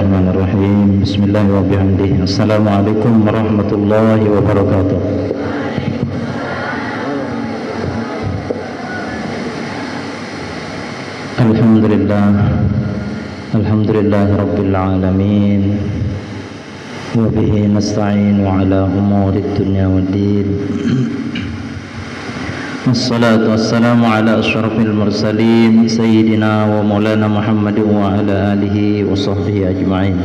Bismillahirrahmanirrahim. Bismillahirrahmanirrahim wa bihamdihi. Assalamualaikum warahmatullahi wabarakatuh. Alhamdulillah rabbil alamin. Wa bihi nasta'inu ala umurid dunya waddin. Wassalatu wassalamu ala asyrafil mursalin sayyidina wa maulana Muhammadin wa ala alihi wa sahbihi ajma'in.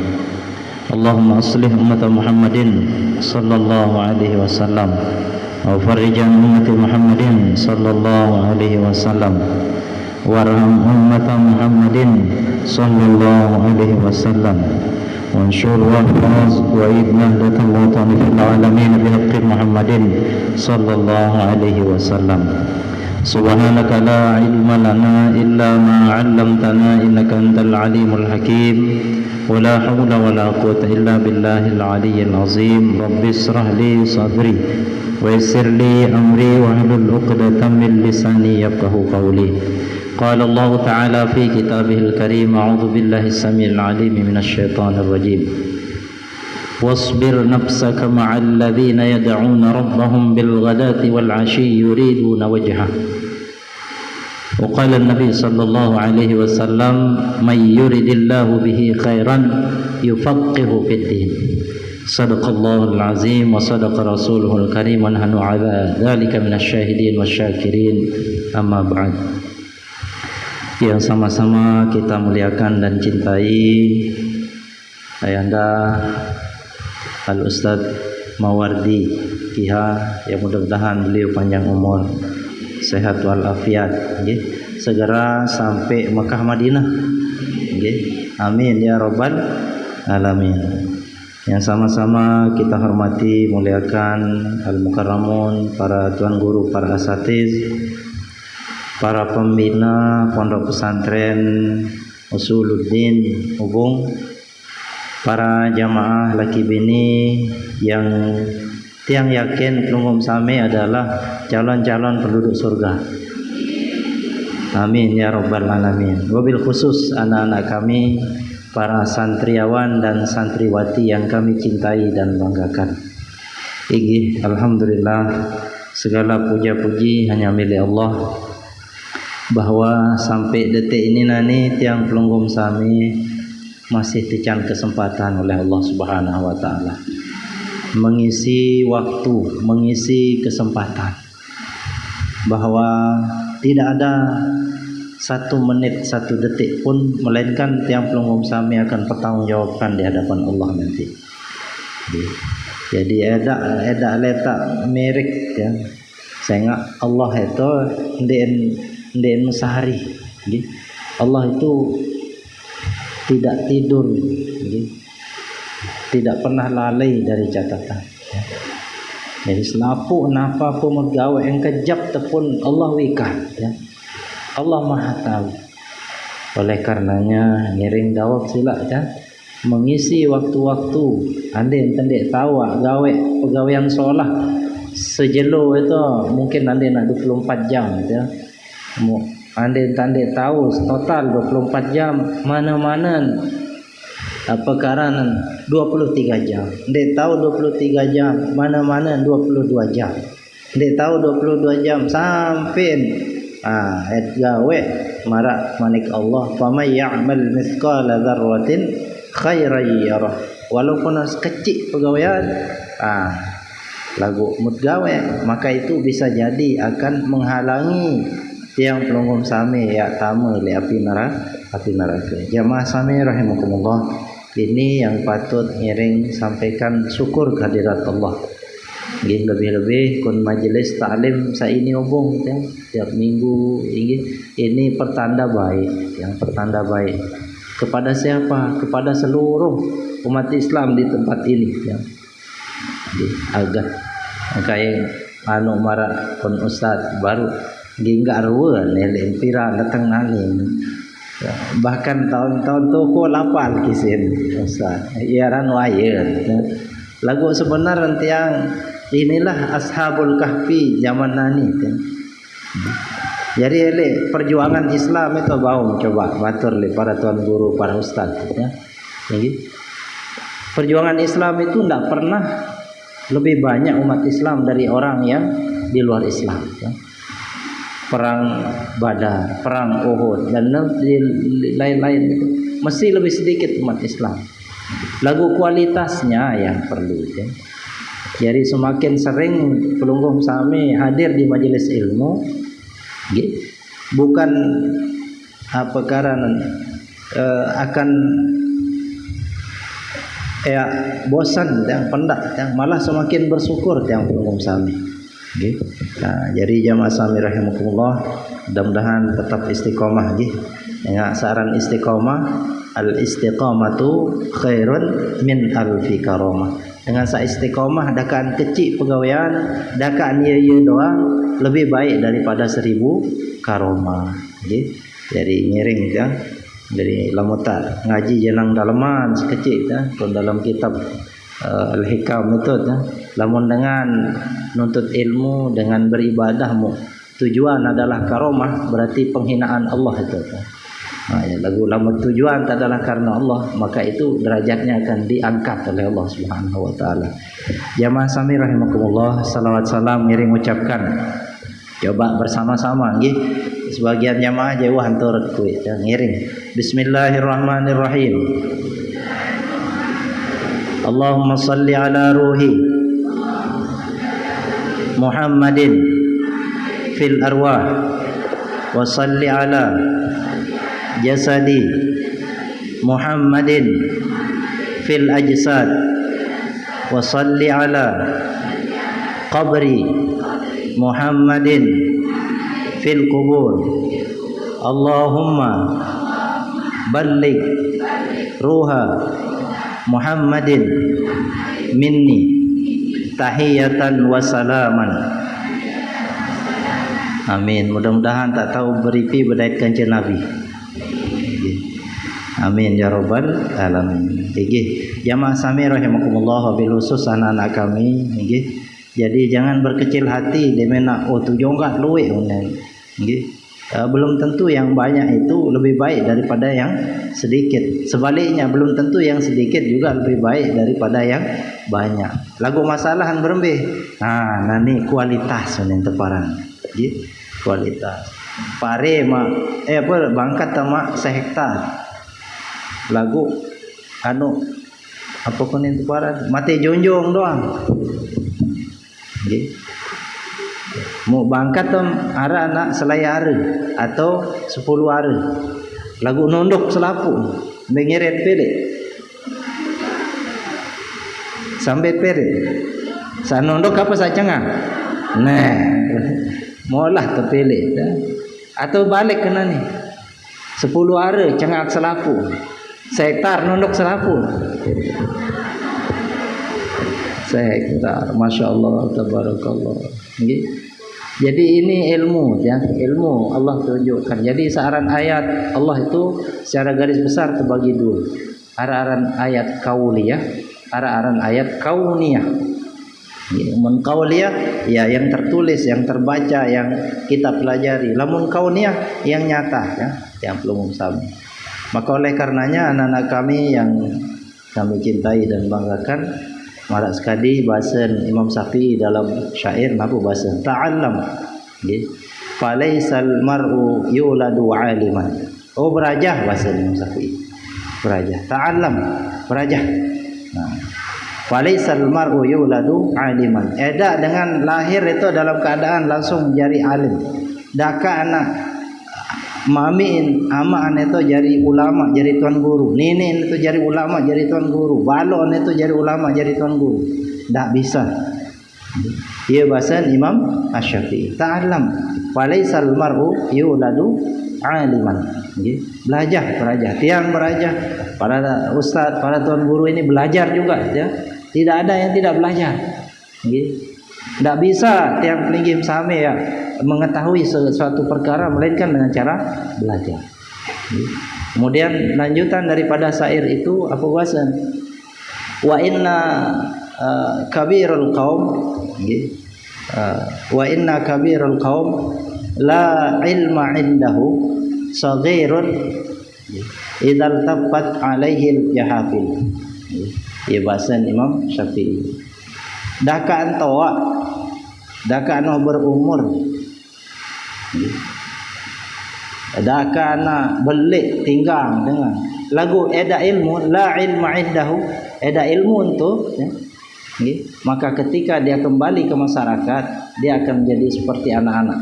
Allahumma aslih ummata Muhammadin sallallahu alaihi wasallam wa farrijan ummati Muhammadin sallallahu alaihi wasallam warham ummata Muhammadin sallallahu alaihi wasallam وانشر واحفظ وإذ نهدة الوطن في العالمين بحق محمد صلى الله عليه وسلم سبحانك لا علم لنا إلا ما علمتنا إنك أنت العليم الحكيم ولا حول ولا قوة إلا بالله العلي العظيم رب اشرح لي صدري ويسر لي أمري واحلل عقدة من لساني يفقهوا قولي قال الله تعالى في كتابه الكريم أعوذ بالله السميع العليم من الشيطان الرجيم واصبر نفسك مع الذين يدعون ربهم بالغداة والعشي يريدون وجهه وقال النبي صلى الله عليه وسلم من يرد الله به خيرا يفقه في الدين صدق الله العظيم وصدق رسوله الكريم ونحن على ذلك من الشاهدين والشاكرين أما بعد. Yang sama-sama kita muliakan dan cintai Ayahanda Al-Ustaz Mawardi Kiha, yang mudah-mudahan beliau panjang umur, sehat walafiat, segera sampai Mekah Madinah, amin ya rabbal alamin. Yang sama-sama kita hormati, muliakan Al-Mukarramun, para tuan guru, para asatiz, para pembina pondok pesantren Usuluddin Ubung, para jamaah laki bini yang tiang yakin Pelunggung Sami adalah calon-calon penduduk surga. Amin ya rabbal alamin. Wabil khusus anak-anak kami, para santriawan dan santriwati yang kami cintai dan banggakan. Alhamdulillah, segala puja-puji hanya milik Allah, bahwa sampai detik ini nani tiang Pelunggung Sami masih diberikan kesempatan oleh Allah Subhanahu wa taala mengisi waktu, mengisi kesempatan, bahwa tidak ada 1 menit 1 detik pun melainkan tiang Pelunggung Sami akan bertanggungjawabkan di hadapan Allah nanti. Jadi ada letak merek ya. Sehingga Allah itu ndek sehari, Allah itu tidak tidur, tidak pernah lalai dari catatan. Jadi selapu napa pun mergawe yang kejap tepun Allah wikan, Allah maha tahu. Oleh karenanya ngiring dawab sila mengisi waktu-waktu ande tendek tahu gawe pegawaian seolah sejelo itu mungkin ande nak 24 jam Ande tahu total 24 jam, mana-mana perkara 23 jam. Ande tahu 23 jam, mana-mana 22 jam. Ande tahu 22 jam sampai gawe marak manik Allah, "Faman ya'mal mithqala dzarratin khairan yarah." Walaupun kecil pegawaian, lagu mudgawe, maka itu bisa jadi akan menghalangi tiang Pelunggung Sami ya tamu li api neraka. Jamaah Sami rahimakumullah, ini yang patut ngiring sampaikan syukur kehadirat Allah. Lebih-lebih kun majelis taklim saini ubung tiap minggu ini pertanda baik, yang pertanda baik kepada siapa? Kepada seluruh umat Islam di tempat ini agak kayak marak pun ustaz baru gingga arwa lele pira datang nangin, bahkan tahun-tahun toko lapal kisin ustaz iaran wayer lagu sebenar tiang inilah ashabul kahfi zaman nani Jadi perjuangan Islam itu bau coba batur le para tuan guru, para ustaz ya. Jadi, perjuangan Islam itu tidak pernah lebih banyak umat Islam dari orang yang di luar Islam. Ya. Perang Badar, perang Uhud, dan lain-lain itu mesti lebih sedikit umat Islam. Lagu kualitasnya yang perlu. Ya. Jadi semakin sering pelunggung sami hadir di majelis ilmu, ya, bukan perkara akan bosan yang pendak, yang malah semakin bersyukur yang pelunggung sami. Okay. Nah, jadi jamaah sami rahimakumullah, mudah-mudahan tetap istiqomah. Dengan saran istiqomah, al istiqamatu khairun min alfi karamah. Dengan sa istiqomah dakan kecil pegawaian, dakan ye doang lebih baik daripada 1000 karomah. Okay. Jadi ngiring ya. Jadi lamutan ngaji jenang dalaman sekecil ya, dalam kitab Al-Hikam itu ya. Lamun dengan nuntut ilmu, dengan beribadahmu tujuan adalah karomah, berarti penghinaan Allah itu ya. Nah, ya, lamun tujuan adalah karena Allah, maka itu derajatnya akan diangkat oleh Allah Subhanahu wa taala. Jamaah sami rahimakumullah, salawat salam ngiring ucapkan. Coba bersama-sama nggih. Sebagian jamaah jauh hantur kuwi ya, ngiring. Bismillahirrahmanirrahim. Allahumma salli ala ruhi Muhammadin fil arwah wa salli ala jasadi Muhammadin fil ajsad wa salli ala qabri Muhammadin fil kubur. Allahumma balligh ruha Muhammadin minni tahiyatan wa salaman. Amin. Mudah-mudahan tak tahu beripi berdait kanjeng Nabi. Amin ya rabbal alamin. Nggih, jamaah sami rahimakumullah, wabil khusus anak-anak kami nggih. Jadi jangan berkecil hati demena tujuh enggak luwe nggih. Belum tentu yang banyak itu lebih baik daripada yang sedikit. Sebaliknya belum tentu yang sedikit juga lebih baik daripada yang banyak. Lagu masalahan berembih. Nah, nani kualitas yang teparan. Nggih, kualitas. Pare mak bangkat sama sehektar. Lagu apa pun itu para mati jonjong doang. Okay. Mau bangkat tem ara anak selaya are atau 10 are. Lagu nondok selapu mengeret pede. Sampai pede. Sa nondok apa sa cengah. Nah, molah tepele atau balik kena ni. 10 are cengak selapu. Sektar nondok selapu. Sektar, masya Allah, tabarakallah. Okay. Jadi ini ilmu ya, ilmu Allah tunjukkan. Jadi searan ayat Allah itu secara garis besar terbagi dua. Aran ayat kauliyah, aran ayat kauniyah. Mun kauliyah ya yang tertulis, yang terbaca, yang kita pelajari. Lamun kauniyah yang nyata ya, yang belum sami. Maka oleh karenanya anak-anak kami yang kami cintai dan banggakan, marak sekali bahasa Imam Syafi'i dalam syair apa bahasa ta'allam. Falaisal mar'u yuladu 'aliman. Oh, berajah bahasa Imam Syafi'i. Berajah. Ta'allam, berajah. Nah, falaisal mar'u yuladu 'aliman. Eda dengan lahir itu dalam keadaan langsung menjadi alim. Daka anak mamiin amaan itu jadi ulama, jadi tuan guru. Ninin itu jadi ulama, jadi tuan guru. Balon itu jadi ulama, jadi tuan guru. Tak bisa. Ia bahasa Imam Asy-Syafi'i. Ta'allam falaisal mar'u yuladu 'aliman. Belajar, tiang belajar. Para ustaz, para tuan guru ini belajar juga ya. Tidak ada yang tidak belajar. Tak bisa tiang pelinggih sami ya mengetahui sesuatu perkara melainkan dengan cara belajar. Kemudian lanjutan daripada syair itu apa bahasa? Wa inna kabirul qaum wa inna kabirul qaum la ilma indahu saghirun Idzal taffat alaihi jahafil. Ya bahasa Imam Syafi'i. Dakaan tawa, dakaan berumur. Dakaan belik tinggal dengan lagu eda ilmu la ilma indahu, eda ilmu untuk maka ketika dia kembali ke masyarakat dia akan menjadi seperti anak-anak.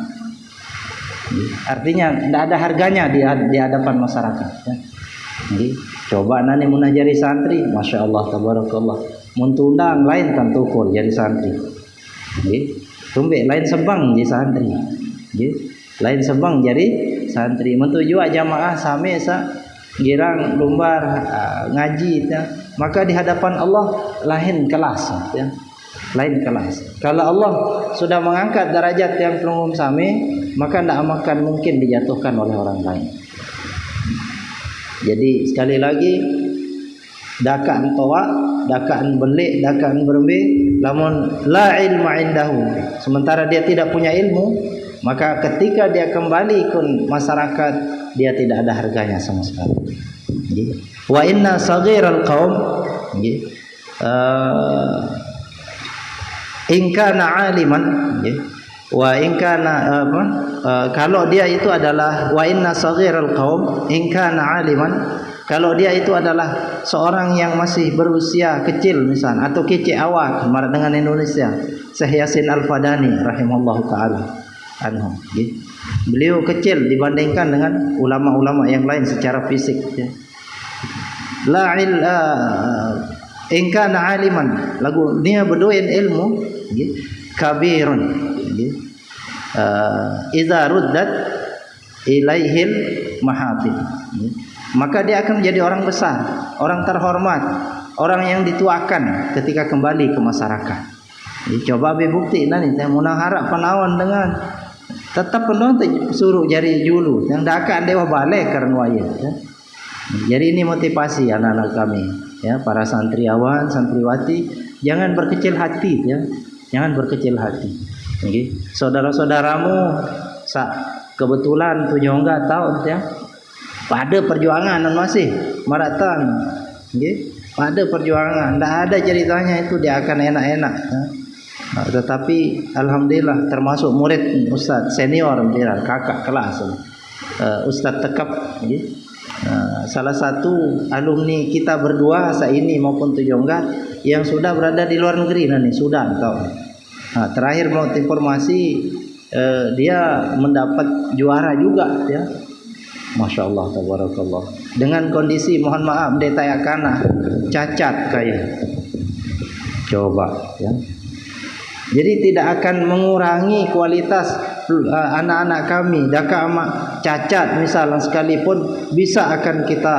Artinya tidak ada harganya di hadapan masyarakat. Coba nani munajari santri, masya Allah, tabarakallah. Muntundang lain kan tukul jadi santri. Tumbek lain sebang jadi santri. Lain sebang jadi santri. Mentuju jamaah same sa girang lumbar ngaji ya. Maka di hadapan Allah lain kelas ya. Lain kelas. Kalau Allah sudah mengangkat derajat yang pelungum same, maka tidak akan mungkin dijatuhkan oleh orang lain. Jadi sekali lagi dakaan tawa, dakaan belik, dakaan berembe, lamun la ilma indahu. Sementara dia tidak punya ilmu, maka ketika dia kembali ke masyarakat dia tidak ada harganya sama sekali. Wa inna saghiral qaum in kana aliman wa in kana kalau dia itu adalah wa inna saghiral qaum in kana aliman, kalau dia itu adalah seorang yang masih berusia kecil misal atau kecil awak dengan Indonesia, Syekh Yasin Al-Fadani rahimallahu taala anhu. Beliau kecil dibandingkan dengan ulama-ulama yang lain secara fisik ya. La in kana aliman, lagu dia berdoain ilmu kabirun idza ruddat ilaihil mahafid, maka dia akan menjadi orang besar, orang terhormat, orang yang dituakan ketika kembali ke masyarakat. Coba bukti nanti saya munang harap penawan dengan tetap penuh suruh jari julu yang dakan dewa balik karena wayah ya. Jadi ini motivasi anak-anak kami ya, para santriawan, santriwati, jangan berkecil hati ya. Jangan berkecil hati. Saudara-saudaramu kebetulan tujuh enggak tahu ya. Pada perjuangan masih maratan. Pada perjuangan, tidak ada ceritanya itu dia akan enak-enak ya. Tetapi alhamdulillah termasuk murid Ustaz senior, kakak kelas Ustaz Tekap salah satu alumni kita berdua saat ini maupun Tujongga yang sudah berada di luar negeri nanti Sudan tahu. Terakhir menurut informasi dia mendapat juara juga ya. Masya Allah tabarakallah. Dengan kondisi mohon maaf detayakana cacat kayak. Coba ya. Jadi tidak akan mengurangi kualitas anak-anak kami. Daka amak cacat misalnya sekalipun bisa akan kita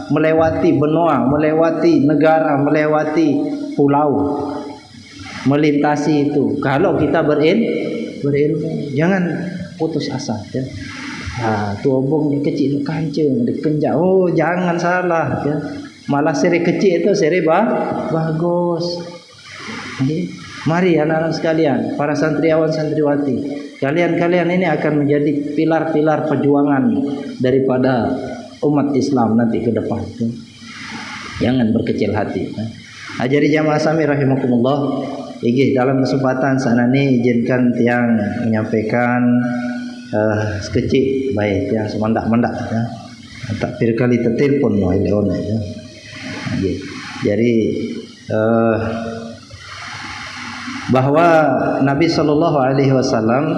melewati benua, melewati negara, melewati pulau, melintasi itu. Kalau kita berilmu, jangan putus asa. Ya. Tuobong kecil kancing dikenjak. Oh jangan salah. Ya. Malah seri kecil itu seri bagus. Okay. Mari anak-anak sekalian, para santriawan santriwati, kalian ini akan menjadi pilar-pilar perjuangan daripada umat Islam nanti ke depan. Jangan berkecil hati. Ajari jamaah sami rahimakumullah. Dalam kesempatan saat ini izinkan tiang menyampaikan sekecil baik yang semandak-mandak ya. Tak kali tertelpon no eleone ya. Jadi bahwa Nabi sallallahu alaihi wasallam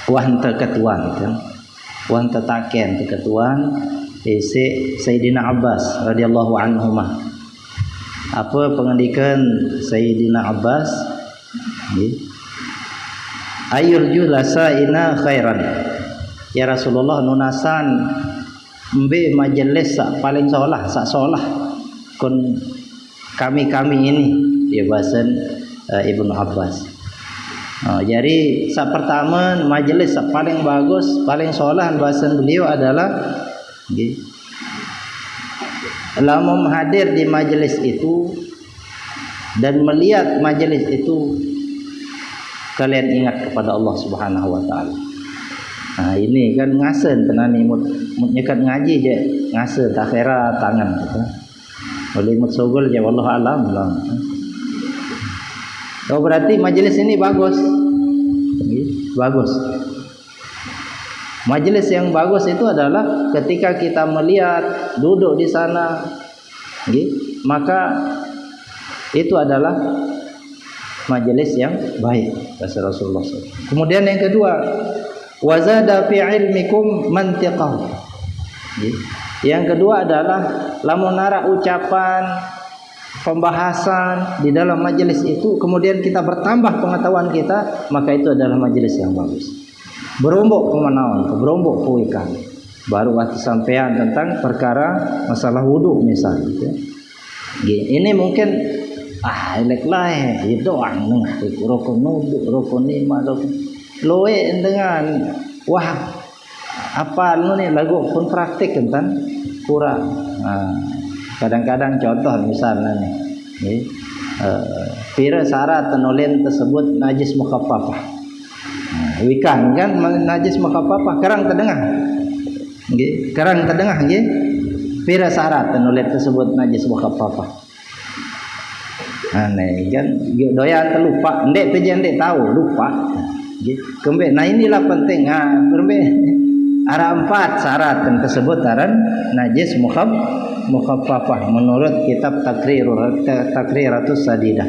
wahanta ketuan kan. Wahanta taken ketuan Sayyidina Abbas radhiyallahu anhumah. Apa pengendikan Sayyidina Abbas? Ayul julasaina khairan. Ya Rasulullah nunasan mbe majelis paling solah kun kami ini ya bahasan Ibnu Abbas. Jadi pertama majelis paling bagus, paling solah bahasan beliau adalah lamun hadir di majelis itu dan melihat majelis itu kalian ingat kepada Allah Subhanahu wa taala. Ini kan ngasen tenani mut nyekat ngaji je ngase takhira tangan gitu. Oleh mut sogol je wallahu alam lah. Oh berarti majelis ini bagus. Bagus. Majelis yang bagus itu adalah ketika kita melihat duduk di sana, maka itu adalah majelis yang baik kata Rasulullah SAW. Kemudian yang kedua, wazada fi ilmikum mantiqah. Yang kedua adalah lamun nara ucapan pembahasan di dalam majelis itu kemudian kita bertambah pengetahuan kita, maka itu adalah majelis yang bagus. Berombok pemanawan, berombok puikan. Baru hati sampean tentang perkara masalah wudu misalnya. Ini mungkin elek lah itu doang rukun wudu, rukun lima, loe dengan wah apa nih lagu pun praktik kan kurang. Kadang-kadang contoh misalnya nih pira syarat penulen tersebut najis mukhaffafah. Wikan kan najis mukhaffafah karang terdengar. Nggih, karang terdengar nggih. Pira syarat penulen tersebut najis mukhaffafah. Aneh kan doyan terlupa, ndek pejan ndek tahu lupa. Kembe, nah inilah penting. Kembe ada 4 syarat yang tersebut aran najis mukhaffafah menurut kitab Takriratus Sadidah.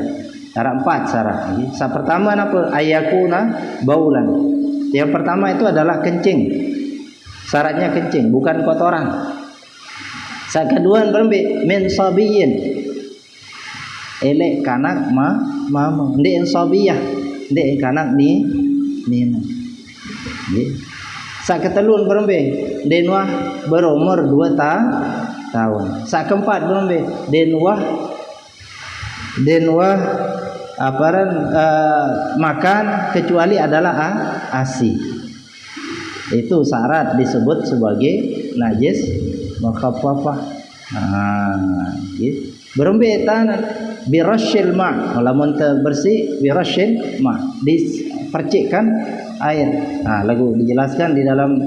Ada 4 syarat. Yang pertama apa? Ayakuna baulan. Yang pertama itu adalah kencing. Syaratnya kencing, bukan kotoran. Yang kedua berembe min sabiyin. Elek kanak mama. Ndek sabiyah. Ndek kanak ni. Sak ketelun berembe denwah berumur 2 tahun. Sak keempat berembe denwah aparan makan kecuali adalah ASI. Itu syarat disebut sebagai najis mukhaffafah. Gitu. Berembe tanah birashil ma, lamun bersih birashil ma, dipercikkan air. Lagu dijelaskan di dalam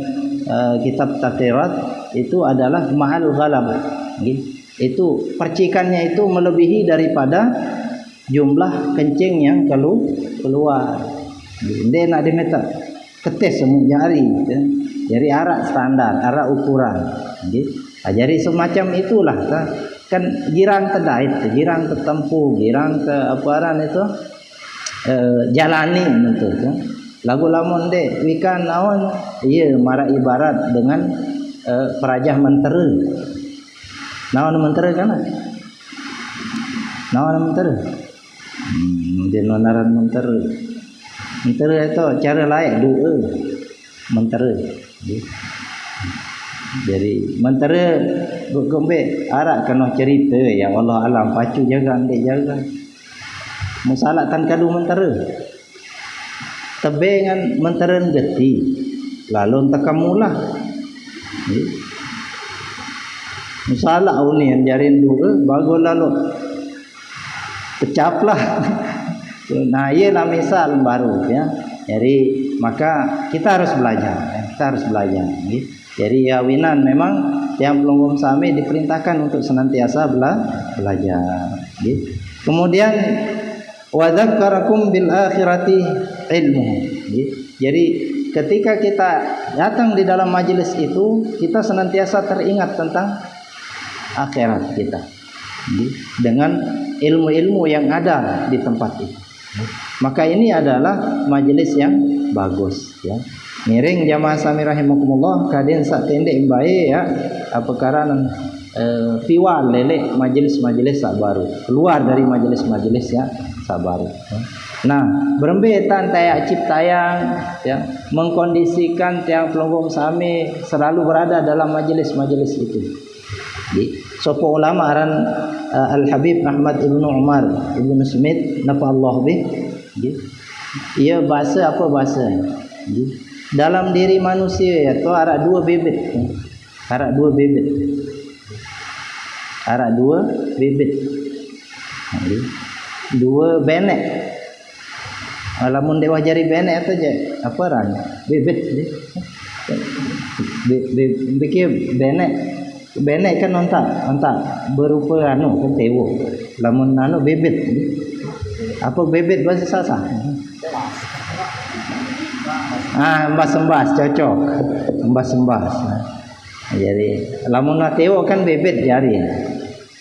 kitab Taqirat itu adalah mahal ghalab. Itu percikannya itu melebihi daripada jumlah kencing yang keluar. Dia nak dimeter ketes semua jari arak standar, arak ukuran. Jadi semacam itulah kan girang terdait, girang tertempuh, girang ke aparan itu jalani betul kan. Lagu lamun dek wikan naon iya mara ibarat dengan perajah mentera. Naon mentera kan? Naon mentera? Denonaran mentera. Mentera itu cara lain dua mentera. Jadi mentera gombe arak kena cerita yang Allah alam pacu jaga andek jaga. Musalah tan kadu mentera. Tebengan mentera geti. Lalu tekamulah. Musalah unian jarin dua bagus lalu. Pecaplah. Nah, ialah misal baru ya. Jadi maka kita harus belajar. Kita harus belajar. Jadi yawinan memang yang belum sami diperintahkan untuk senantiasa belajar. Kemudian wa dzakarakum bil akhirati ilmu. Jadi ketika kita datang di dalam majelis itu, kita senantiasa teringat tentang akhirat kita. Dengan ilmu-ilmu yang ada di tempat itu. Maka ini adalah majelis yang bagus ya. Miring jamaah sami rahimakumullah kadin sak tendek bae ya perkara fiwal lele majelis-majelis sak baru keluar dari majelis-majelis ya sak baru. Nah, berembetan tayak ciptayang ya mengkondisikan tiang pelunggung sami selalu berada dalam majelis-majelis itu. Sopo ulama aran Al Habib Ahmad Ibnu Umar Ibnu Smith nafa'allahu bih. Ia bahasa apa bahasa? Dalam diri manusia itu ada 2 bibit. Ada 2 bibit. Ada 2 bibit. 2 benek. Alamun dewa jari benek itu je apa ran? Bibit. Bikin benek kan ontak berupa anu kan tewo. Lamun anu bebet. Apa bebet bahasa Sasa? Embas-embas cocok. Embas-embas. Jadi lamun tewo kan bebet jari.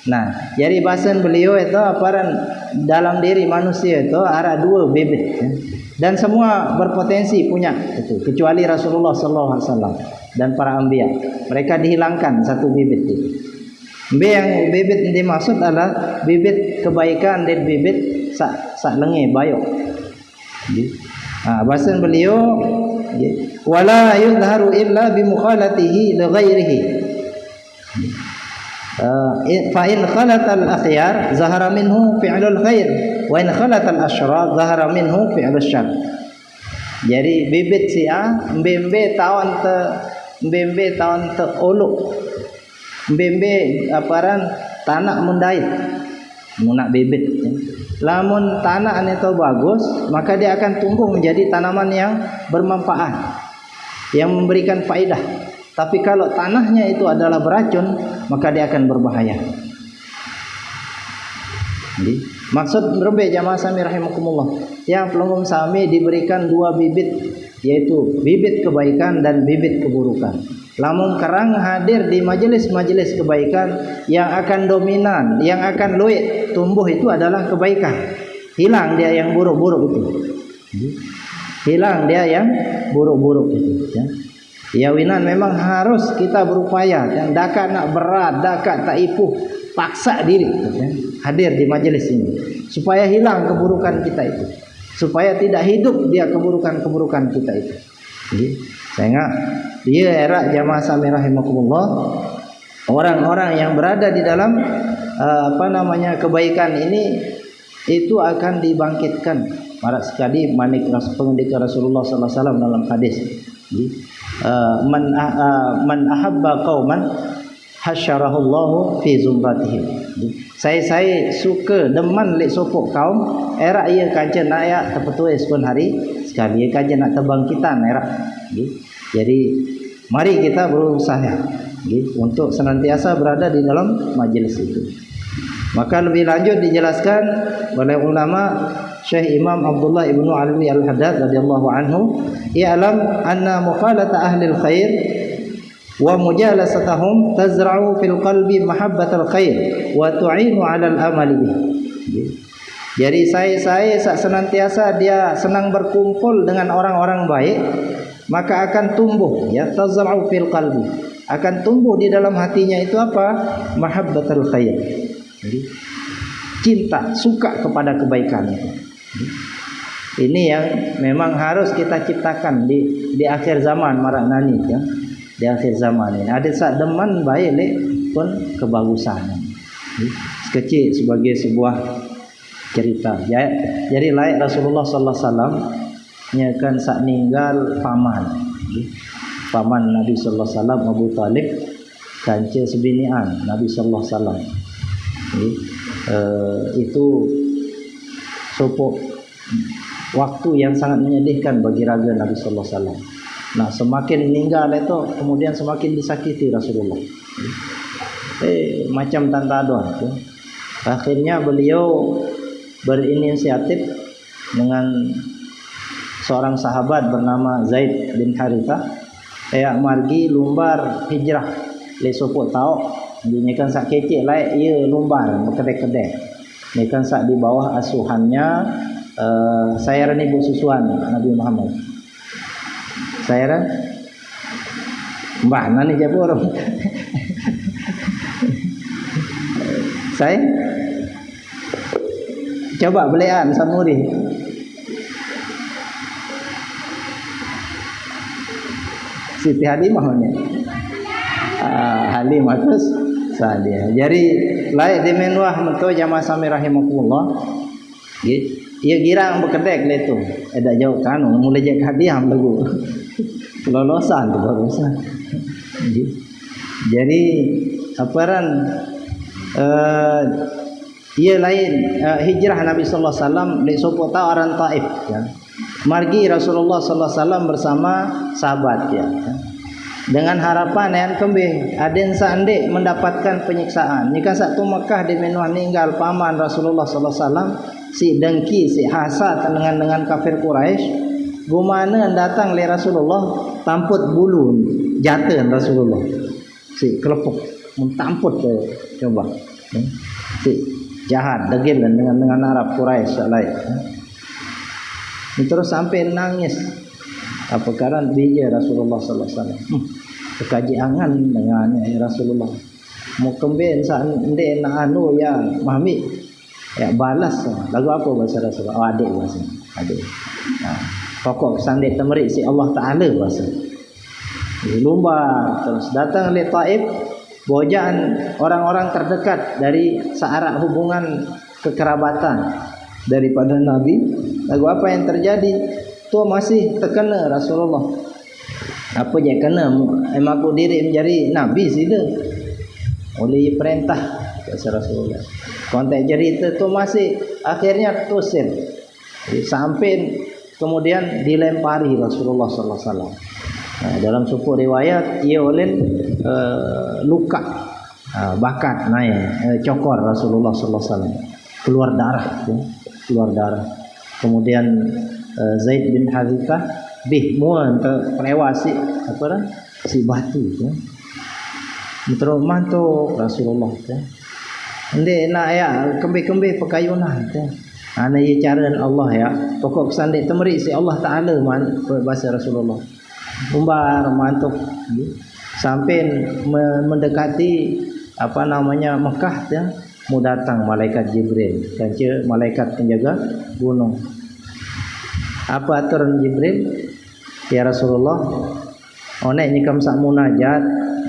Nah, jadi bahasan beliau itu aparan dalam diri manusia itu ada 2 bibit dan semua berpotensi punya itu kecuali Rasulullah sallallahu alaihi wasallam dan para anbiya. Mereka dihilangkan satu bibit itu. Yang bibit yang dimaksud adalah bibit kebaikan dan bibit sak lenge bayok. Bahasan beliau wala yuzharu illa bi mukhalatihi li ghairihi. Fa in khalata al-akhyar zahara minhu fi'lul khair wa in khalata al-asyrar zahara minhu fi'lul syarr. Jadi bibit si A mbembe tahun te oluk mbembe aparan tanah mundait munak bibit. Lamun tanah itu bagus maka dia akan tumbuh menjadi tanaman yang bermanfaat yang memberikan faedah. Tapi kalau tanahnya itu adalah beracun, maka dia akan berbahaya. Jadi, maksud berbe jamaah sami rahimakumullah, yang pelanggung sami diberikan 2 bibit, yaitu bibit kebaikan dan bibit keburukan. Lamun kerang hadir di majelis-majelis kebaikan, yang akan dominan, yang akan luit tumbuh itu adalah kebaikan. Hilang dia yang buruk-buruk itu. Hilang dia yang buruk-buruk itu. Ya winan memang harus kita berupaya dan dakat nak berat, dakat tak ipuh, paksa diri hadir di majelis ini supaya hilang keburukan kita itu, supaya tidak hidup dia keburukan-keburukan kita itu. Jadi, sehingga dia era jamaah sami rahimakumullah, orang-orang yang berada di dalam kebaikan ini itu akan dibangkitkan. Marak sekali manik pengendika Rasulullah sallallahu alaihi wasallam dalam hadis. Man ahabba qauman hasyarahullahu fi zumratihim. Saya suka deman lek sopok kaum era ia kancen nak terpetuis pun hari sekali ia kancen nak terbangkitan era. Jadi mari kita berusaha untuk senantiasa berada di dalam majelis itu. Maka lebih lanjut dijelaskan oleh ulama Syekh Imam Abdullah ibnu Alwi al-Haddad radhiyallahu anhu, "I'lam anna mukhalata ahli al-khair wa mujalasatahum tazra'u fil qalbi mahabbatal khair wa tu'inu 'ala al-amali bih." Jadi saya senantiasa dia senang berkumpul dengan orang-orang baik, maka akan tumbuh tazra'u fil qalbi, akan tumbuh di dalam hatinya itu apa? Mahabbatul khair. Jadi cinta, suka kepada kebaikan itu. Ini yang memang harus kita ciptakan di akhir zaman marak nani di akhir zaman ini. Ada sak deman baik pun kebagusan. Kecil sebagai sebuah cerita. Jadi layak Rasulullah sallallahu alaihi wasallam nyakan sak ninggal paman Nabi sallallahu alaihi wasallam Abu Talib kanca sebinian Nabi sallallahu alaihi wasallam. Itu sopok waktu yang sangat menyedihkan bagi raga Nabi sallallahu alaihi wasallam. Nah, semakin meninggal itu kemudian semakin disakiti Rasulullah. Macam tantadon. Akhirnya beliau berinisiatif dengan seorang sahabat bernama Zaid bin Harithah kayak margi lumbar hijrah le sopok tau dinyakan sak kecik laik ia lumbar berkedek-kedek. Ni kan sak di bawah asuhannya saya ran ibu susuan Nabi Muhammad. Saya ran mbah nani jabur. Saya coba belian samuri. Siti Halimah ni. Halimah terus sadia. Jadi laik di menuah mentu jamaah sami rahimakumullah. Ia girang berkedek le tu. Ada jauh kan mulai jak hadiah lagu. Lolosan tu barusan. Jadi aparan ia lain hijrah Nabi sallallahu alaihi wasallam di sopo ta orang Taif Margi Rasulullah sallallahu alaihi wasallam bersama sahabat dengan harapan yang kembali aden sande mendapatkan penyiksaan. Jika satu Mekah di menuan ninggal paman Rasulullah sallallahu alaihi wasallam si dengki si hasad dengan kafir Quraisy, gumana datang le Rasulullah tamput bulu jaten Rasulullah si kelepuk mentamput coba si jahat degil dengan Arab Quraisy lain. Terus sampai nangis apa karena bija Rasulullah sallallahu alaihi wasallam. Kekaji angan dengan Rasulullah. Mau kembali sande na anu ya mami ya balas. Lagu apa bahasa Rasulullah? Oh, adik bahasa. Adik. Nah, pokok sande temeri si Allah Taala bahasa. Lumba terus datang le Taif, bojaan orang-orang terdekat dari searah hubungan kekerabatan daripada Nabi. Lagu apa yang terjadi? Tu masih terkena Rasulullah. Apa je kena mengaku diri menjadi nabi sida oleh perintah Rasulullah. Konteks cerita tu masih akhirnya tusir sampai kemudian dilempari Rasulullah sallallahu alaihi wasallam. Dalam suku riwayat ia oleh luka bakat naik cokor Rasulullah sallallahu alaihi wasallam, keluar darah. Kemudian Zaid bin Harithah muan terlewasi apa dah si batu tu terus mantu Rasulullah tu ende nak ya kembe pakayunan tu ana ye cara Allah ya pokok sandik temeri si Allah Taala bahasa Rasulullah umbar mantu sampai mendekati apa namanya Mekah tu mau datang malaikat Jibril dan malaikat penjaga gunung. Apa aturan Jibril? Ya Rasulullah, onek nyikam sak munajat.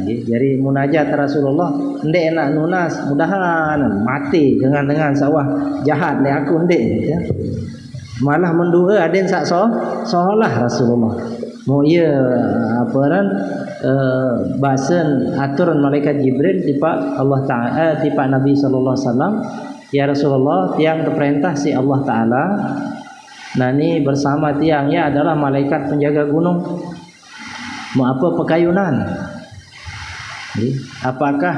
Jadi munajat Rasulullah, ndek nak nunas, mudahan mati dengan sawah jahat le aku ndek ya. Malah mendua aden sak solah Rasulullah. Mau ia apa ran bahasan aturan malaikat Jibril tipa Allah Taala tipa Nabi sallallahu alaihi wasallam. Ya Rasulullah, tiang terperintah si Allah Taala nani bersama tiangnya adalah malaikat penjaga gunung. Mau apa pakayunan? Apakah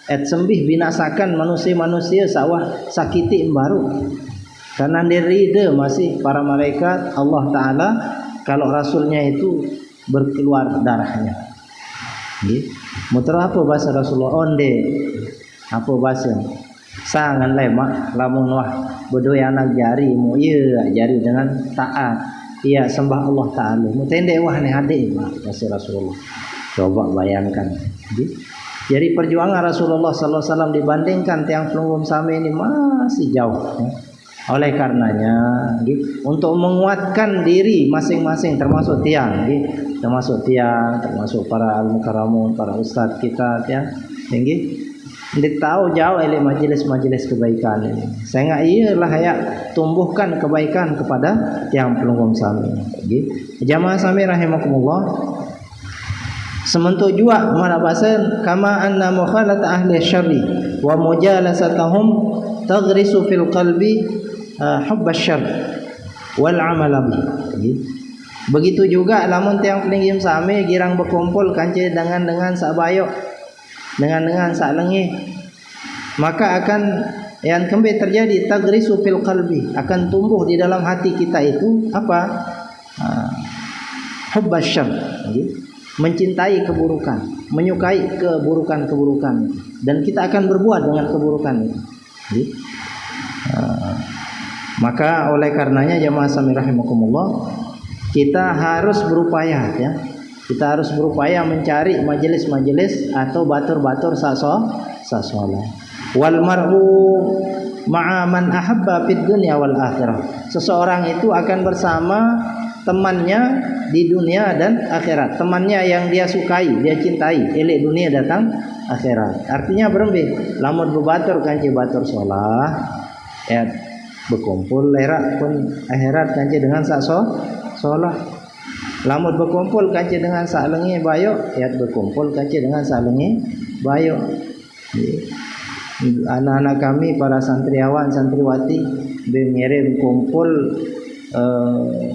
sembih binasakan manusia sawah sakiti baru? Karena dirida masih para malaikat Allah Taala kalau rasulnya itu berkeluar darahnya. Mutra apa bahasa Rasulullah onde? Apa bahasa? Sangan lemak lamun wah berdua anak jari mu iya jari dengan taat ia sembah Allah Taala mu tende wah ni hadir bahasa Rasulullah. Coba bayangkan. Jadi perjuangan Rasulullah sallallahu alaihi wasallam dibandingkan tiang pelunggung sami ini masih jauh. Oleh karenanya untuk menguatkan diri masing-masing termasuk tiang termasuk para al-mukarramun, para ustaz kita ya. Dia tahu jauh oleh majelis-majelis kebaikan ini. Saya ialah ya tumbuhkan kebaikan kepada yang pelunggung sami. Jamaah sami rahimakumullah. Sementu jua mana bahasa kama anna mukhalat ahli syarri wa mujalasatahum taghrisu fil qalbi hubb asy-syarr wal amal bi. Begitu juga lamun tiang pelingim sami girang berkumpul kancil dengan sak bayok dengan sak lengi, maka akan yang kembali terjadi tagrisu fil qalbi, akan tumbuh di dalam hati kita itu apa? Hubbas syarr, mencintai keburukan, menyukai keburukan-keburukan, dan kita akan berbuat dengan keburukan itu. Maka oleh karenanya jamaah sami rahimakumullah, kita harus berupaya ya. Kita harus berupaya mencari majelis-majelis atau batur-batur sasolah. Wal mar'u ma'a man ahabba fid dunya wal akhirah. Seseorang itu akan bersama temannya di dunia dan akhirat. Temannya yang dia sukai, dia cintai, elek dunia datang akhirat. Artinya berembih. Lamun bebatur kanci batur solah, ya berkumpul lerak pun akhirat kanci dengan solah. Lamun berkumpul kancing dengan sak lengi bayok, ya berkumpul kancing dengan sak lengi bayok. Anak-anak kami para santriawan santriwati mengirim kumpul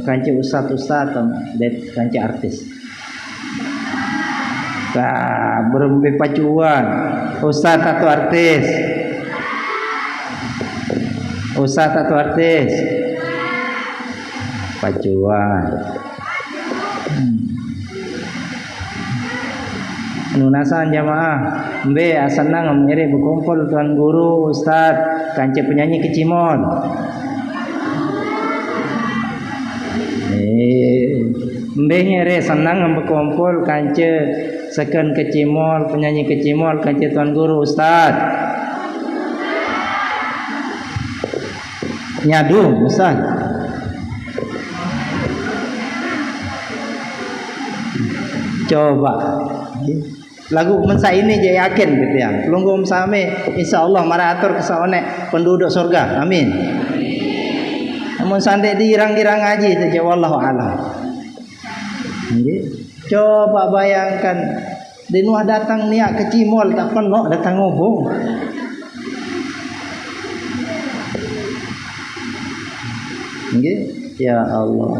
kancing ustaz dan kancing artis. Berembe pacuan. Ustaz atau artis? Ustaz atau artis? Pacuan. Nunasan jamaah mbe asanang menyerik berkumpul tuan guru ustaz kanca penyanyi kecimol. Mbe nyere senang berkumpul kanca seken kecimol penyanyi kecimol kanca tuan guru ustaz. Nyadu ustaz. Coba lagu mensa ini je yakin gitu ya. Pelunggum same insyaallah maratur kesaonek penduduk surga. Amin. Namun sande dirang-dirang ngaji saja wallahu a'lam. Coba bayangkan di nuah datang niat ke Cimol tak penuh datang ngobong. Ya Allah.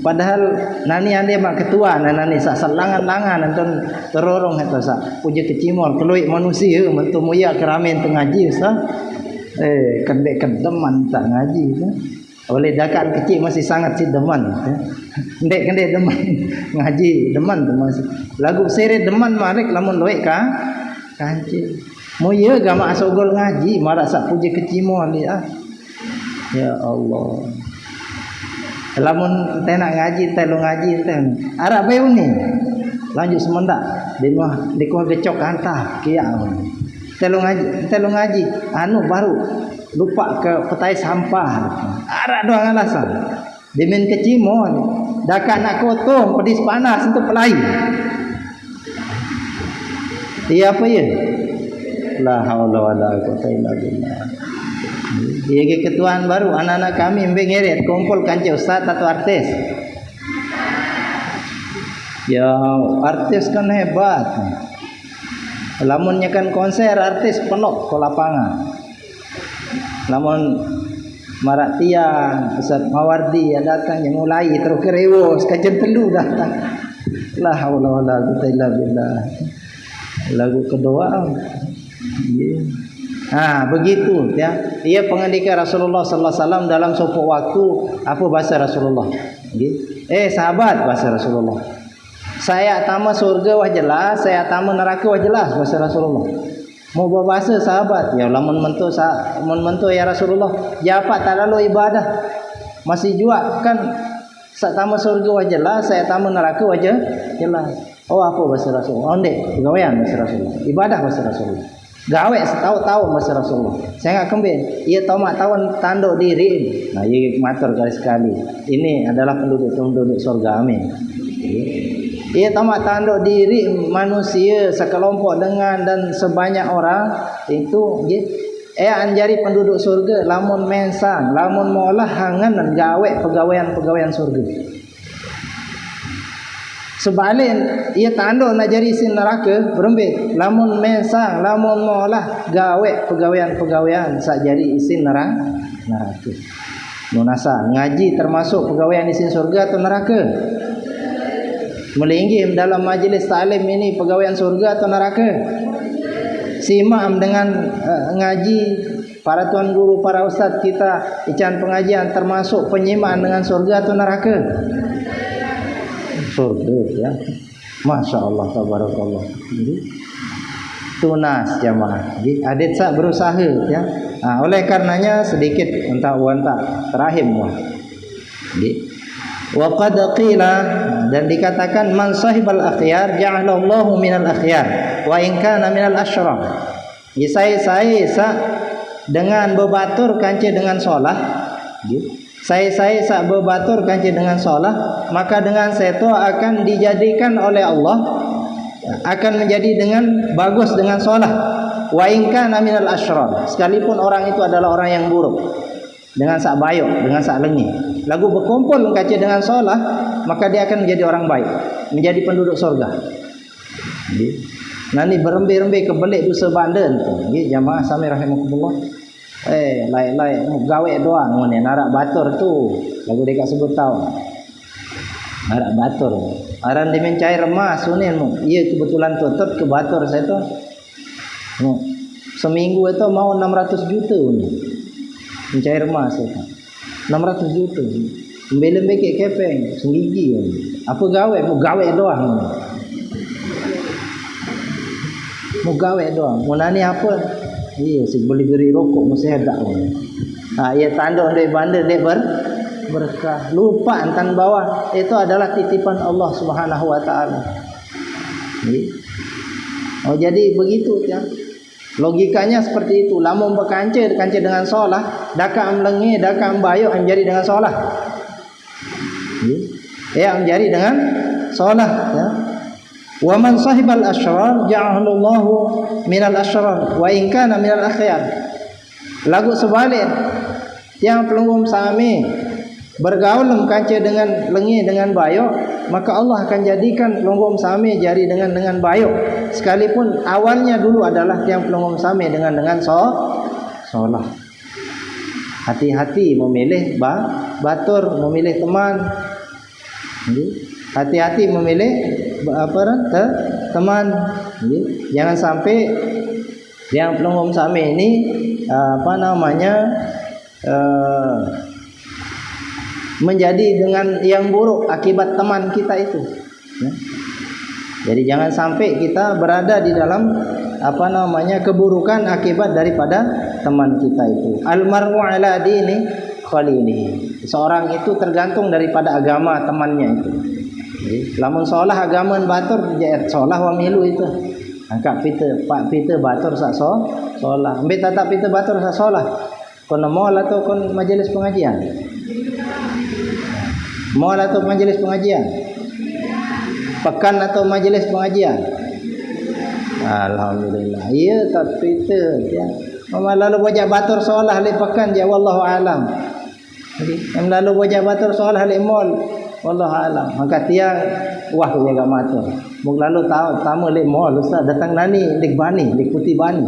Padahal nani ande mak ketua nani sak selangan-langan anton terorong eta sak puja kecimol keluik manusia mentu moya keramen tengaji ustaz kendek kedeman tak ngaji oleh dakan kecil masih sangat si deman kendek deman ngaji deman tu masih lagu seret deman marek lamun loek ka kancil moya gama asogol ngaji marak sak puja kecimol ya Allah. Lamun teh nak ngaji teh lu ngaji teh arab bae ni lanjut semendak di kuah gecok antah kia teh lu ngaji anu baru lupa ke petai sampah arab doang alasan dimin kecimon dakan nak kotong pedis panas untuk pelai iya apa ya la haula wala quwwata illa billah. Dia ketuaan baru anak-anak kami ngeret kumpul kanca ustaz atau artis. Ya artis kan hebat. Lamunnya kan konser artis penuh ke lapangan. Lamun marak tiang Ustaz Mawardi ya datang yang mulai terus kerewos kajian telu datang. La haula wala quwwata illa billah. Lagu kedua. Begitu ya. Ia pengendikan Rasulullah sallallahu alaihi wasallam dalam suatu waktu apa bahasa Rasulullah? Sahabat bahasa Rasulullah. Saya tama surga wah jelas, saya tama neraka wah jelas bahasa Rasulullah. Mau bahasa sahabat, ya lamun mentu ya Rasulullah. Japa tak lalu ibadah. Masih jua kan sak tama surga wah jelas, saya tama neraka wah jelas. Oh apa bahasa Rasulullah? Onde, gawean bahasa Rasulullah. Ibadah bahasa Rasulullah. Gawe setahu-tahu masa Rasulullah. Saya enggak kembali. Ia tahu tanduk diri. Nah, ia matur sekali. Ini adalah penduduk surga. Amin. Ia tahu tanduk diri manusia sekelompok dengan dan sebanyak orang itu anjari penduduk surga lamun mensang, lamun molah hangan dan gawe pegawaian surga. Sebalik ia tanduk nak jari sin neraka berembik lamun mensang lamun molah gawe pegawaian sak jari isin neraka. Nunasa ngaji termasuk pegawaian isin surga atau neraka? Melinggih dalam majlis taklim ini pegawaian surga atau neraka? Simak dengan ngaji para tuan guru, para ustaz kita ican pengajian termasuk penyimaan dengan surga atau neraka? Surga ya. Masya Allah tabarakallah. Tunas jamaah. Adik sak berusaha ya. Oleh karenanya sedikit entah terahim wah. Wa qad qila dan dikatakan man sahibal akhyar ja'alallahu minal akhyar wa in kana minal asyraf. Saya dengan bebatur kanci dengan solah. Saya sak bebatur kanci dengan solah, maka dengan saya itu akan dijadikan oleh Allah akan menjadi dengan bagus dengan solah. Wa in kana minal asyraf. Sekalipun orang itu adalah orang yang buruk. Dengan sak bayok, dengan sak lengi. Lagu berkumpul kaca dengan solah, maka dia akan menjadi orang baik, menjadi penduduk surga. Nanti berembe-rembe kebelik dosa bandan tu. Jamaah sami rahimakumullah. Lain gawe doang ngene narak batur tu. Lagu dekat sebut tahu. Arak batur. Aran di mencai remah sunin mu. Iya kebetulan tutup ke batur saya tu. Seminggu itu mau 600 juta ni. Mencai remah saya tu. 600 juta. Belum beki kepeng, sengigi. Apa gawe? Mu gawe doang. Mu gawe doang. Mu nani apa? Iya, si boleh beri rokok mu sedak. Ia tanda dari bandar dia berkah. Lupa antan bawah. Itu adalah titipan Allah Subhanahu wa taala. Oh, jadi begitu ya. Logikanya seperti itu. Lamun berkanca dengan solah, daka amlengi, daka ambayo menjadi dengan solah. Ya, menjadi dengan solah ya. Wa man sahibal asyrar ja'alallahu minal asyrar wa in kana minal akhyar. Lagu sebalik, yang pelungum sami bergaul mengkanca dengan lengi dengan bayo, maka Allah akan jadikan pelungum sami jadi dengan bayo, sekalipun awalnya dulu adalah yang pelungum sami dengan solah. Hati-hati memilih batur, memilih teman. Hati-hati memilih teman. Jangan sampai yang pelungum sami ini menjadi dengan yang buruk akibat teman kita itu ya. Jadi jangan sampai kita berada di dalam keburukan akibat daripada teman kita itu. Almaru ala dini khalili. Seorang itu tergantung daripada agama temannya itu. Lamun solah agama batur solah wa milu itu. Angkat pita batur sak solah. Ambil tatap pita batur sak solah. Kon mall atau kon majelis pengajian? Mall atau majelis pengajian? Pekan atau majelis pengajian? Alhamdulillah. Ya tak pita ya. Mama lalu wajah batur solah le pekan je wallahu alam. Jadi yang lalu wajah batur solah le mall wallahu alam. Maka tiang wah jaga matur. Mung lalu tamu le mall ustaz datang nani lik bani, lik putih bani.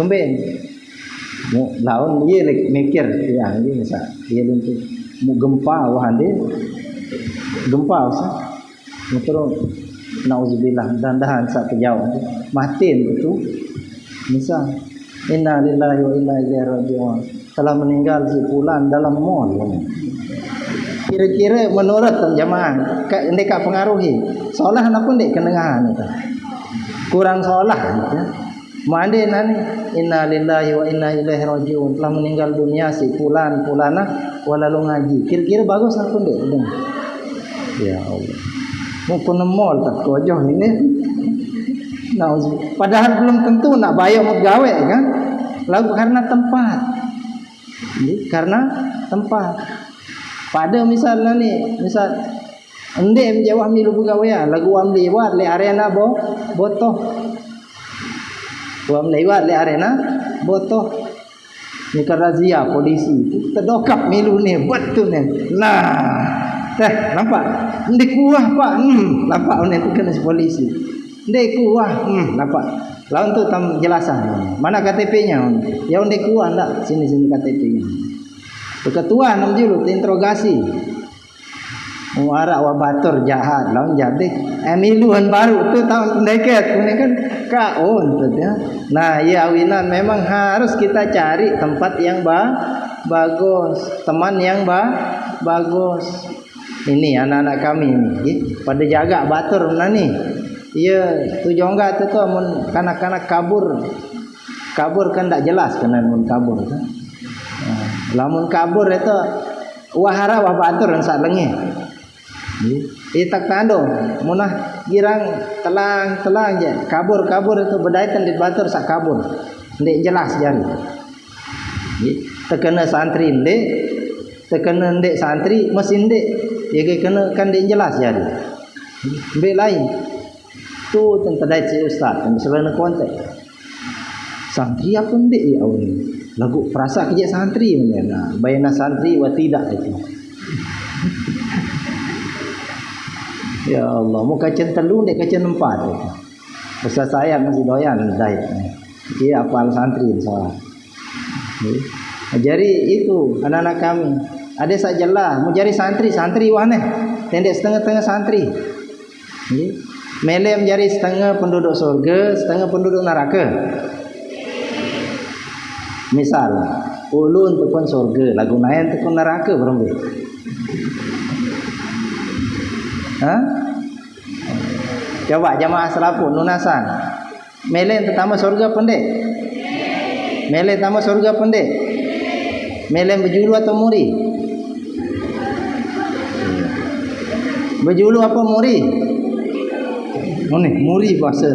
Kemben. Mu laun dia mikir ya ini misal dia lentu mu gempa wah dia gempa usah terus nauzubillah dan sak kejauh matin itu misal inna lillahi wa inna ilaihi raji'un telah meninggal si fulan dalam mall. Kira-kira menurut jemaah ndek pengaruhi solah napun ndek kenengahan itu kurang solah gitu. Mande nani inna lillahi wa inna ilaihi raji'un telah meninggal dunia si fulan fulana walalu ngaji. Kira-kira bagus aku ndek udah. Ya Allah. Mau pun mall tak kojoh ini. Padahal belum tentu nak bayar mau gawe kan. Lalu karena tempat. Karena tempat. Pada misalnya ni, misal ndek menjawah milu pegawai lagu am lewat le arena botoh. Wam lewat le arena botoh ni razia polisi terdokap milu ni betul ni nah nampak ndek kuah pak nampak ni tu kena polisi ndek kuah nampak lawan tu tam jelasan mana KTP-nya ya ndek kuah ndak sini KTP-nya ketua nam julu interogasi muara wa batur jahat lawan jadi miluan baru tu tahun deket ini kan kaon tu ya. Nah ya awinan memang harus kita cari tempat yang bagus, teman yang bagus. Ini anak-anak kami ini pada jaga batur nani. Iya tujuan enggak tu mun kanak-kanak kabur kan tak jelas kena mun kabur tu. Lamun kabur itu wahara wah batur sak lengi. Tak tando munah girang telang je kabur itu berdaitan di batur sak kabur ndek jelas jari terkena santri ndek terkena ndek santri mesin ndek dia kena kan ndek jelas jari mbek lain tu tentadai si ustaz yang sebenarnya kontek santri apa ndek ya awak lagu perasa kerja santri nah bayana santri wa tidak itu. Ya Allah, mau kacen telu dek kacen 4. Besar saya masih doyan daik. Dia apal santri soal. Jadi itu anak-anak kami Ada sajalah mau cari santri wah neh. Tendek setengah-tengah santri. Nggih. Melem jari setengah penduduk surga, setengah penduduk neraka. Misal, ulun tekun surga, lagu nayan tekun neraka berembe. Coba jamaah selaput lunasan. Melem pertama surga pendek. Melem pertama surga pendek. Melem berjulu atau muri? Berjulu apa muri? Muri bahasa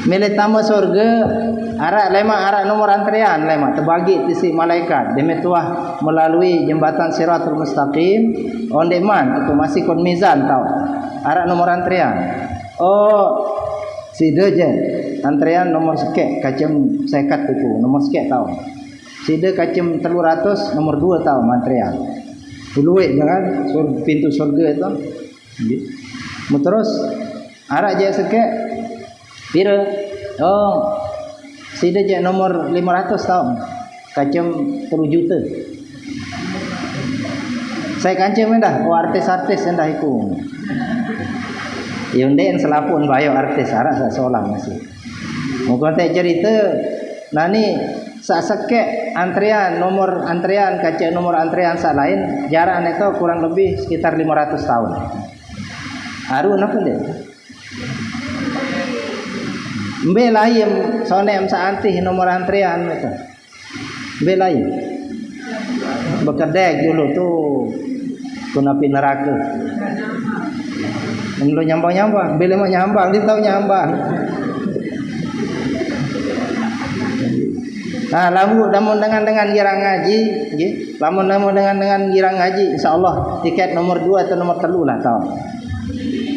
Mele tama surga arak nomor antrian lema terbagi tisi malaikat demi tuah melalui jembatan Siratul Mustaqim on demand itu masih kon mizan tau arak nomor antrian si je antrian nomor sekek kacem sekat itu nomor sekek tau si de kacem 300 nomor 2 tau antrian puluh kan pintu surga itu terus arak je sekek pira sida je nomor 500 tahun kacem 3 juta saya kancem dah artis-artis dah iku yang den selapun bayo artis arak sak solang masih mungkin tak cerita nani sak sekek antrian nomor antrian kaca nomor antrian sak lain jarak itu kurang lebih sekitar 500 tahun Arun apa deh? Mbe lain sonem saantih nomor antrian itu. Mbe lain. Bekedek dulu tuh kunapi neraka. Mulu nyambang-nyambang, bele mah nyambang, dia tahu nyambang. Nah, lamun dengan girang ngaji, nggih. Lamun dengan girang ngaji, insyaallah tiket nomor 2 atau nomor 3 lah tahu.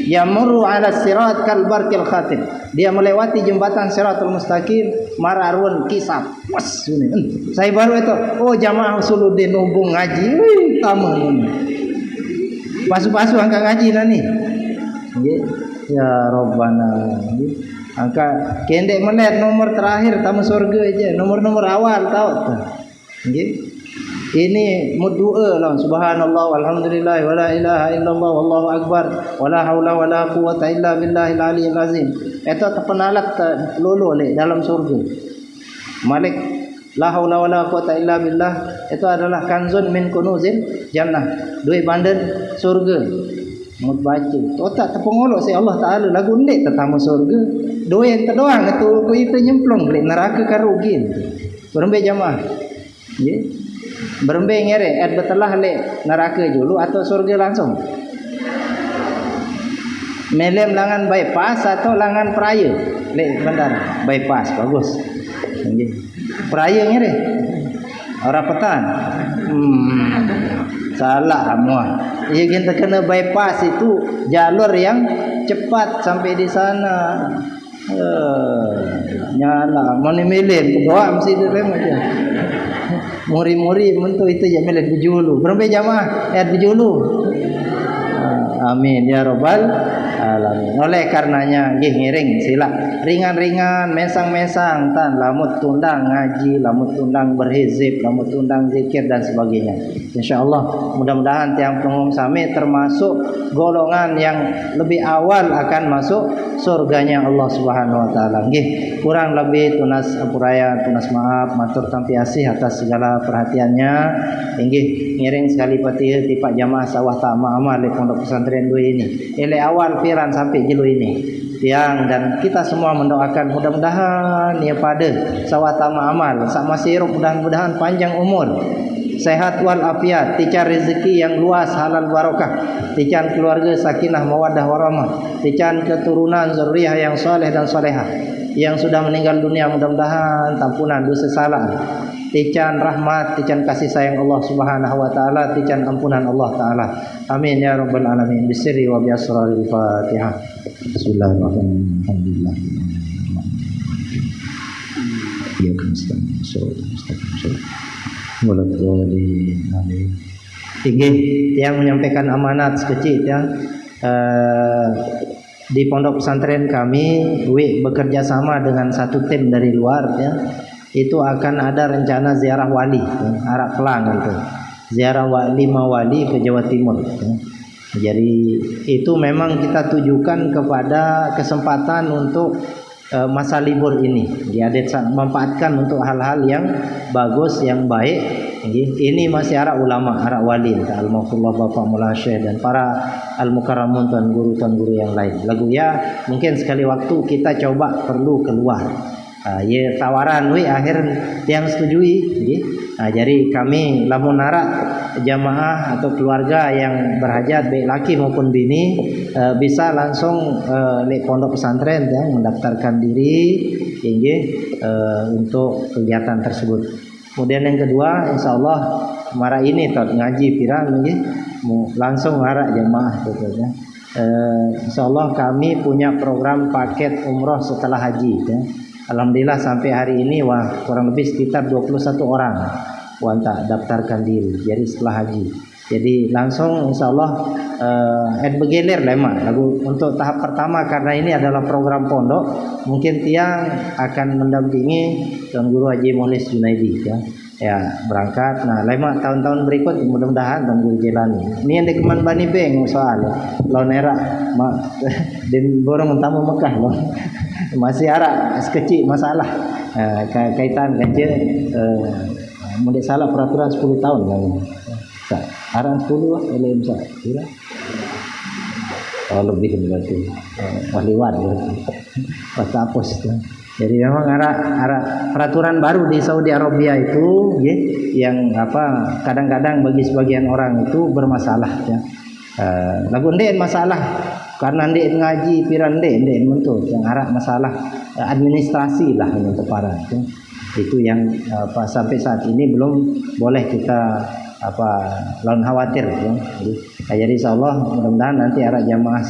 Yamuru ala sirat kal barqil khatib. Dia melewati jembatan Siratul Mustaqim mararun kisap. Was ini. Saya baru itu, jamaah Usuluddin hubung ngaji. Tamu ini. Pasu-pasu angka ngaji nani. Nggih. Ya Rabbana. Angka kendek melet nomor terakhir tamu surga aja. Nomor-nomor awal tahu tuh. Nggih. Ini muddu'a lah subhanallah walhamdulillah wala ilaha illallah wallahu akbar wala haula wala quwata illa billahil aliyil azim. Itu terpenalat lulu le dalam surga. Malik la haula wala quwata illa billah itu adalah kanzun min kunuzil jannah. Duit bandar surga. Mau baca. Otak terpengolok si Allah Taala lagu ndik tetamu surga. Duit terdoang itu nyemplung beli neraka karugi. Berembe jamaah. Nggih. Berembe ngere betelah le neraka dulu atau surga langsung. Melem langan bypass atau langan peraya le bandar bypass bagus. Nggih. Peraya ngere. Ora petan. Salah semua. Ia kita kena bypass itu jalur yang cepat sampai di sana. Nyala mana melem doa mesti dilem aja. Muri-muri mentu itu ya melek bujulu. Berapa jamaah ayat bujulu? Amin ya rabbal alamin. Oleh karenanya nggih ngiring sila ringan-ringan mesang-mesang tan lamut tundang ngaji, lamut tundang berhizib, lamut tundang zikir dan sebagainya. Insyaallah mudah-mudahan tiang pengum sami termasuk golongan yang lebih awal akan masuk surganya Allah Subhanahu wa taala. Nggih, kurang lebih tunas apuraya, tunas maaf, matur tampi asih atas segala perhatiannya. Nggih, ngiring sekali pati tipak jamaah sawah tama amal di pondok pesantren dua ini. Ele awal piran sampai jelu ini. Tiang dan kita semua mendoakan mudah-mudahan ya pada sawah tama amal sak masih mudah-mudahan panjang umur. Sehat wal afiat, tican rezeki yang luas halal barokah, tican keluarga sakinah mawaddah warahmah, tican keturunan zuriyah yang soleh dan solehah. Yang sudah meninggal dunia mudah-mudahan tampunan dosa salah, tican rahmat, tican kasih sayang Allah Subhanahu wa taala, tican ampunan Allah taala. Amin ya rabbal alamin. Bisirri wa bi asraril Fatihah. Bismillahirrahmanirrahim. Alhamdulillah. Ya Kristus, yang menyampaikan amanat sekecil ya. Di pondok pesantren kami bekerja sama dengan satu tim dari luar ya. itu akan ada rencana ziarah wali Arak Kelang itu. Ziarah 5 wali ke Jawa Timur. Jadi itu memang kita tujukan kepada kesempatan untuk masa libur ini. Dia manfaatkan untuk hal-hal yang bagus, yang baik. Ini masih arak ulama, arak wali, al-mafullah Bapak Mullah Syekh dan para al-mukarramun tuan guru yang lain. Lagu ya mungkin sekali waktu kita coba perlu keluar. Ya tawaran akhir yang setujui. Jadi kami lamun arak jamaah atau keluarga yang berhajat baik laki maupun bini bisa langsung di pondok pesantren ya, mendaftarkan diri untuk kegiatan tersebut. Kemudian yang kedua, insyaallah mara ini tot ngaji pirang langsung arak jamaah gitu ya. Insyaallah kami punya program paket umroh setelah haji ya. Alhamdulillah sampai hari ini kurang lebih sekitar 21 orang tak daftarkan diri. Jadi setelah haji. Jadi langsung insyaallah bergilir lemah. Lagu untuk tahap pertama karena ini adalah program pondok, mungkin tiang akan mendampingi Tuan Guru Haji Monis Junaidi ya berangkat. Nah, lemah tahun-tahun berikut mudah-mudahan Tuan Guru Jelani. Ini yang di Keman Bani Beng soal lawan era dan borong tamu Mekah loh. Masih arah sekecil masalah kaitan kerja mulai salah peraturan 10 tahun kan. Arang 10 LM kira. Oh lebih berarti. Waliwan berarti. Hapus itu. Jadi memang arah peraturan baru di Saudi Arabia itu yang kadang-kadang bagi sebagian orang itu bermasalah ya. Lagu ndek masalah karena ndek ngaji piran ndek mentul yang arah masalah administrasi lah yang teparan ya. Itu yang sampai saat ini belum boleh kita lawan khawatir ya. Jadi insyaallah mudah-mudahan nanti arah jamaah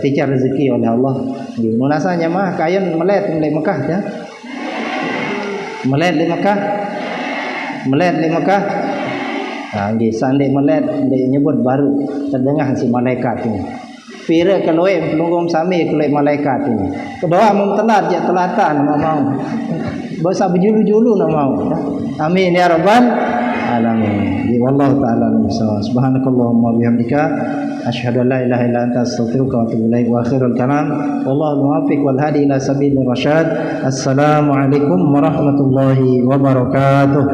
teacher rezeki oleh Allah. Munasa jamaah kayen melet di Mekah ya. Melet di Mekah. Nggih sande melet nyebut baru terdengar si malaikat ini. Pira keloe pelunggum sami keloe malaikat ini. Kebawa mum telat ya telatan mau. Basa berjulu-julu nak mau. Amin ya rabbal alamin. Wallahu taala subhanakallahumma bihamdika asyhadu an la ilaha illa anta astaghfiruka wa atubu ilaik wa akhirul kalam wallahu muwaffiq wal hadi ila sabilir rasyad. Assalamualaikum warahmatullahi wabarakatuh.